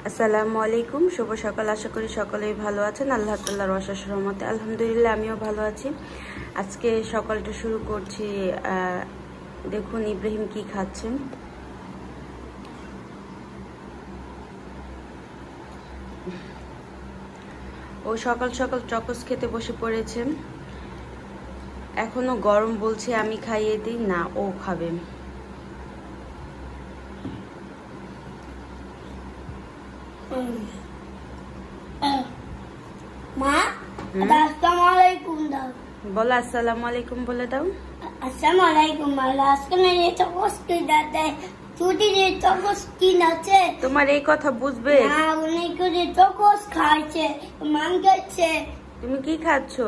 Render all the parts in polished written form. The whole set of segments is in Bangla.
আসসালামু আলাইকুম, শুভ সকাল। আশা করি সকলেই ভালো আছেন। আল্লাহ তাআলার অশেষ রহমতে আলহামদুলিল্লাহ আমিও ভালো আছি। আজকে সকালটা শুরু করছি। দেখুন ইব্রাহিম কি খাচ্ছেন। ও সকাল সকাল চকোস খেতে বসে পড়েছে। এখনো গরম বলছে আমি খাইয়ে দিই, না ও খাবে। মা, আসসালামু আলাইকুম দাও। বলো আসসালামু আলাইকুম বলে দাও। আসসালামু আলাইকুম। আজকে না এই চকোস কি দাতে ছুটি যে চকোস কি নাছে তোমার এই কথা বুঝবে না, উনি করে চকোস খাইছে, মান খাচ্ছে। তুমি কি খাচ্ছো?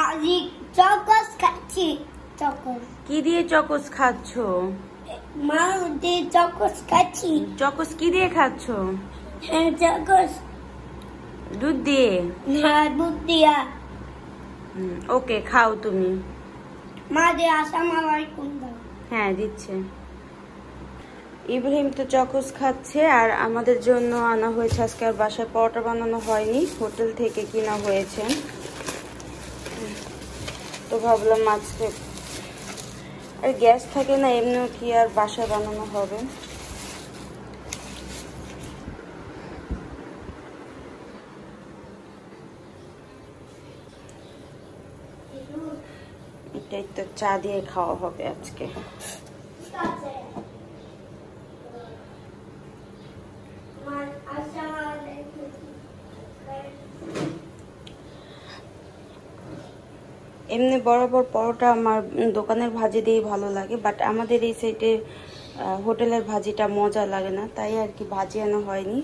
আজি চকোস খাচ্ছি। চকোস কি দিয়ে চকোস খাচ্ছো? মা দি চকোস খাচ্ছি। চকোস কি দিয়ে খাচ্ছো? চকোস দুধ দিয়ে? না, দুধ দিয়া। ওকে খাও তুমি। মা দি আসসালামু আলাইকুম দাও। হ্যাঁ দিচ্ছে। ইব্রাহিম তো চকোস খাচ্ছে আর আমাদের জন্য আনা হয়েছে আজকে। আর বাসায় পরোটা বানানো হয়নি, হোটেল থেকে কিনা হয়েছে। তো ভাবলাম আজকে আর গ্যাস থাকে না, এমনিও কি আর বাসায় বানানো হবে। এটাই তো চা দিয়ে খাওয়া হবে আজকে। এমনি বরাবর পরোটা আমার দোকানের ভাজি দিয়ে ভালো লাগে, বাট আমাদের এই সাইডে হোটেলের ভাজিটা মজা লাগে না, তাই আর কি ভাজি আনা হয়নি।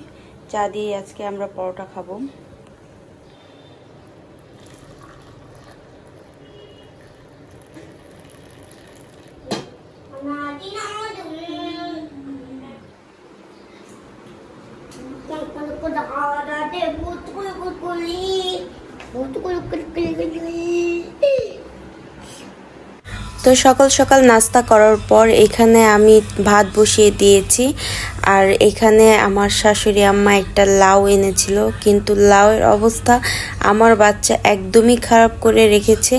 চা দিয়ে আজকে আমরা পরোটা খাবো। তো সকাল সকাল নাস্তা করার পর এখানে আমি ভাত বসিয়ে দিয়েছি। আর এখানে আমার শাশুড়ি আম্মা একটা লাউ এনেছিল, কিন্তু লাউয়ের অবস্থা আমার বাচ্চা একদমই খারাপ করে রেখেছে।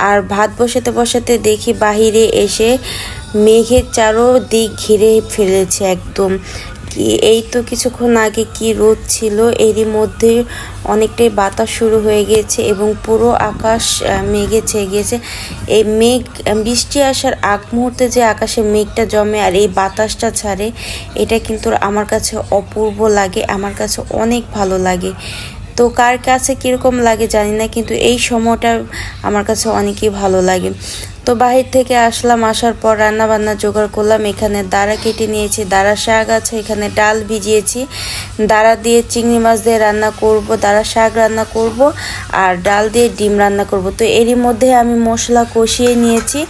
আর ভাত বসাতে বসাতে দেখি বাহিরে এসে মেঘের চারোদিক ঘিরে ফেলেছে একদম। এই তো কিছুক্ষণ আগে কি রোদ ছিল, এরই মধ্যে অনেকটাই বাতাস শুরু হয়ে গিয়েছে এবং পুরো আকাশ মেঘে ছেয়ে গিয়েছে। এই মেঘ বৃষ্টি আসার আগ মুহূর্তে যে আকাশে মেঘটা জমে আর এই বাতাসটা ছাড়ে, এটা কিন্তু আমার কাছে অপূর্ব লাগে, আমার কাছে অনেক ভালো লাগে। তো কার কাছে কীরকম লাগে জানি না, কিন্তু এই সময়টা আমার কাছে অনেকই ভালো লাগে। তো বাহির থেকে আসলাম, আসার পর রান্না বান্না জোগাড় করলাম। এখানে দাঁড়া কেটে নিয়েছি, দাঁড়া শাক আছে, এখানে ডাল ভিজিয়েছি। দাঁড়া দিয়ে চিংড়ি মাছ দিয়ে রান্না করব, দাঁড়া শাক রান্না করব, আর ডাল দিয়ে ডিম রান্না করব। তো এরই মধ্যে আমি মশলা কষিয়ে নিয়েছি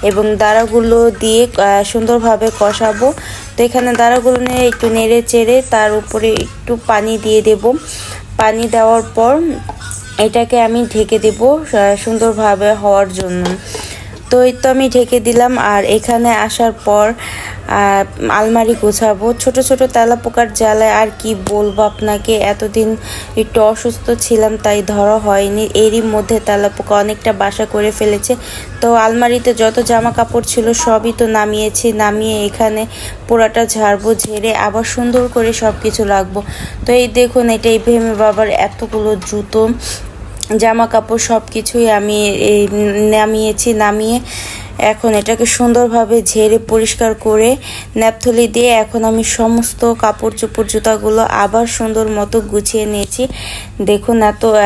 এবং দাঁড়াগুলো দিয়ে সুন্দরভাবে কষাবো। তো এখানে দাঁড়াগুলো নিয়ে একটু নেড়ে চেড়ে তার উপরে একটু পানি দিয়ে দেব। পানি দেওয়ার পর এটাকে আমি ঢেকে দেব সুন্দরভাবে হওয়ার জন্য। তো এই তো আমি ঢেকে দিলাম। আর এখানে আসার পর আলমারি গোছাবো। ছোট ছোট তেলাপোকার জ্বালায় আর কি বলবো আপনাকে, এতদিন একটু অসুস্থ ছিলাম তাই ধরা হয়নি। এরই মধ্যে তেলাপোকা অনেকটা বাসা করে ফেলেছে। তো আলমারিতে যত জামা কাপড় ছিল সবই তো নামিয়েছি, নামিয়ে এখানে পোড়াটা ঝাড়বো, ঝেড়ে আবার সুন্দর করে সব কিছু রাখবো। তো এই দেখুন, এটা ইব্রাহিমের বাবার এতগুলো জুতো জামা কাপড় সব কিছুই আমি নামিয়েছি। নামিয়ে এখন এটাকে সুন্দরভাবে ঝেড়ে পরিষ্কার করে ন্যাপথলি দিয়ে এখন আমি সমস্ত কাপড় চোপড় জুতাগুলো আবার সুন্দর মতো গুছিয়ে নিয়েছি। দেখুন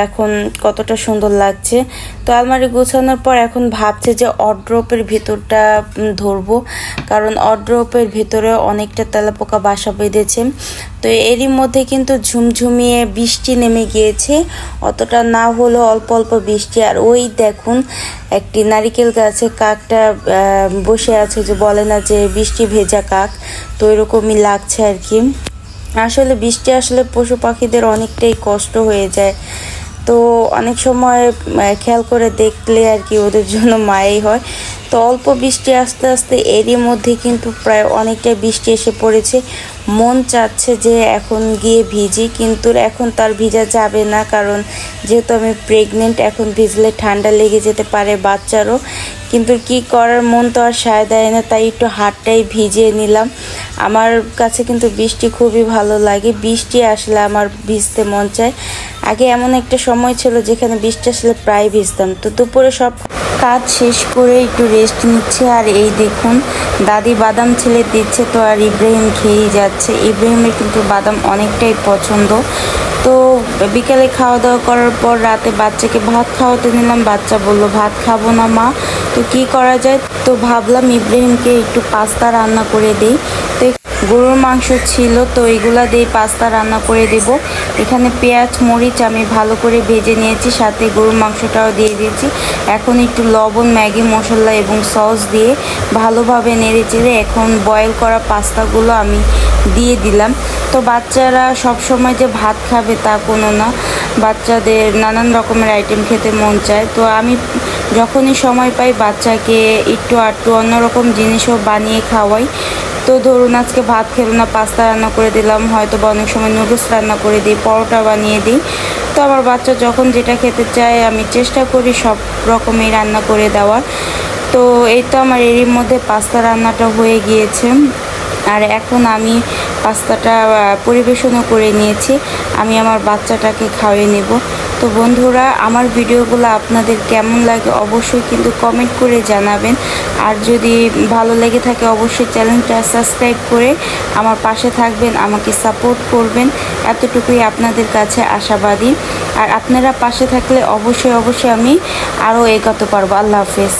এখন কতটা সুন্দর লাগছে। তো আলমারি গোছানোর পর এখন ভাবছে যে অড্রপের ভিতরটা ধরবো, কারণ অড্রপের ভিতরে অনেকটা তেলাপোকা বাসা বেঁধেছে। তো এরই মধ্যে কিন্তু ঝুমঝুমিয়ে বৃষ্টি নেমে গিয়েছে, অতটা না হলেও অল্প অল্প বৃষ্টি। আর ওই দেখুন একটি নারিকেল গাছে কাকটা বসে আছে, যে বলে না যে বৃষ্টি ভেজা কাক, তো এরকমই লাগছে আর কি। আসলে বৃষ্টি আসলে পশু পাখিদের অনেকটাই কষ্ট হয়ে যায়। তো অনেক সময় খেয়াল করে দেখলে আর কি ওদের জন্য মায়াই হয়। তো অল্প বৃষ্টি আস্তে আস্তে এরই মধ্যে কিন্তু প্রায় অনেকটাই বৃষ্টি এসে পড়েছে। মন চাচ্ছে যে এখন গিয়ে ভিজি, কিন্তু এখন তার ভিজা যাবে না, কারণ যেহেতু আমি প্রেগনেন্ট, এখন ভিজলে ঠান্ডা লেগে যেতে পারে বাচ্চারও। কিন্তু কি করার, মন তো আর সায় দেয় না, তাই একটু হাতটাই ভিজিয়ে নিলাম। আমার কাছে কিন্তু বৃষ্টি খুবই ভালো লাগে, বৃষ্টি আসলে আমার ভিজতে মন চায়। আগে এমন একটা সময় ছিল যেখানে বৃষ্টি আসলে প্রায় ভিজতাম। তো দুপুরে সব কাজ শেষ করে একটু রেস্ট নিচ্ছে। আর এই দেখুন দাদি বাদাম ছেলে দিচ্ছে, তো আর ইব্রাহিম খেয়েই যাচ্ছে। ইব্রাহিমের কিন্তু বাদাম অনেকটাই পছন্দ। তো বিকালে খাওয়া দাওয়া করার পর রাতে বাচ্চাকে ভাত খাওয়াতে নিলাম। বাচ্চা বলল ভাত খাবো না মা। তো কি করা যায়, তো ভাবলাম ইব্রাহিমকে একটু পাস্তা রান্না করে দিই। তো গরুর মাংস ছিল, তো এগুলা দিয়ে পাস্তা রান্না করে দেব। এখানে পেঁয়াজ মরিচ আমি ভালো করে ভেজে নিয়েছি, সাথে গরুর মাংসটাও দিয়ে দিয়েছি। এখন একটু লবণ, ম্যাগি মশলা এবং সস দিয়ে ভালোভাবে নেড়ে চেড়ে এখন বয়েল করা পাস্তাগুলো আমি দিয়ে দিলাম। তো বাচ্চারা সব সময় যে ভাত খাবে তা কোনো না, বাচ্চাদের নানান রকমের আইটেম খেতে মন চায়। তো আমি যখনই সময় পাই বাচ্চাকে একটু আধটু অন্যরকম জিনিসও বানিয়ে খাওয়াই। তো ধরুন আজকে ভাত খেলো না, পাস্তা রান্না করে দিলাম, হয়তো বা অনেক সময় নুডলস রান্না করে দিই, পরোটা বানিয়ে দিই। তো আমার বাচ্চা যখন যেটা খেতে চায় আমি চেষ্টা করি সব রকমই রান্না করে দেওয়ার। তো এই তো আমার এরই মধ্যে পাস্তা রান্নাটা হয়ে গিয়েছে, আর এখন আমি পাস্তাটা পরিবেশনও করে নিয়েছি। আমি আমার বাচ্চাটাকে খাওয়িয়ে নেব। তো বন্ধুরা, আমার ভিডিওগুলো আপনাদের কেমন লাগে অবশ্যই কিন্তু কমেন্ট করে জানাবেন। আর যদি ভালো লেগে থাকে অবশ্যই চ্যানেলটা সাবস্ক্রাইব করে আমার পাশে থাকবেন, আমাকে সাপোর্ট করবেন, এতটুকুই আপনাদের কাছে আশাবাদী। আর আপনারা পাশে থাকলে অবশ্যই আমি আরও এগোতে পারবো। আল্লাহ হাফেজ।